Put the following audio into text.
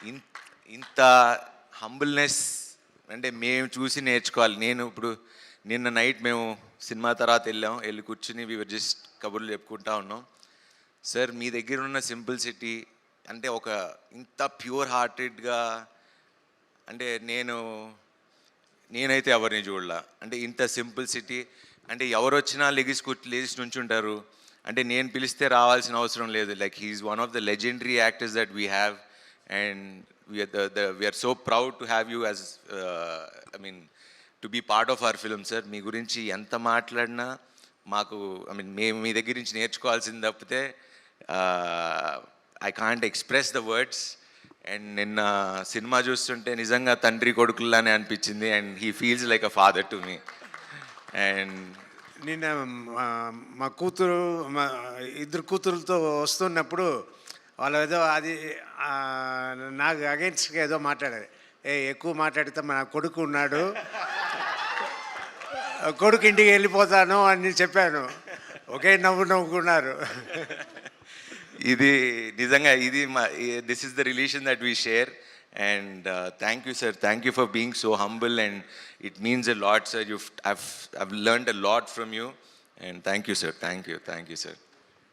In ఇంత humbleness అంటే మేము చూసి నేర్చుకోవాలి. నేను ఇప్పుడు నిన్న నైట్ మేము సినిమా తర్వాత వెళ్ళి కూర్చుని వీఆర్ జస్ట్ కబుర్లు చెప్పుకుంటా ఉన్నాం. సార్ మీ దగ్గర ఉన్న సింపుల్సిటీ అంటే ఒక ఇంత ప్యూర్ హార్టెడ్గా అంటే నేనైతే ఎవరిని చూడలా. అంటే ఇంత సింపుల్సిటీ అంటే ఎవరు వచ్చినా లేచి నుంచుంటారు. అంటే నేను పిలిస్తే రావాల్సిన అవసరం లేదు. Like he's one of the legendary actors that we have and we're so proud to have you as I mean to be part of our film sir. మీ గురించి ఎంత మాట్లాడినా మాకు మేము మీ దగ్గర నుంచి నేర్చుకోవాల్సింది తప్పితే I can't express the words. And నిన్న సినిమా చూస్తుంటే నిజంగా తండ్రి కొడుకుల్లానే అనిపించింది and he feels like a father to me. And నిన్న మా కూతురు మా ఇద్దరు కూతురులతో వస్తున్నప్పుడు వాళ్ళు ఏదో అది నాకు అగెన్స్ట్గా ఏదో మాట్లాడారు. ఎక్కువ మాట్లాడితే మా కొడుకు ఉన్నాడు, కొడుకు ఇంటికి వెళ్ళిపోతాను అని చెప్పాను. ఒకే నవ్వుకున్నారు. ఇది నిజంగా ఇది this is the relation that we share. And thank you sir, thank you for being so humble and it means a lot sir. I've learned a lot from you and thank you sir, thank you sir.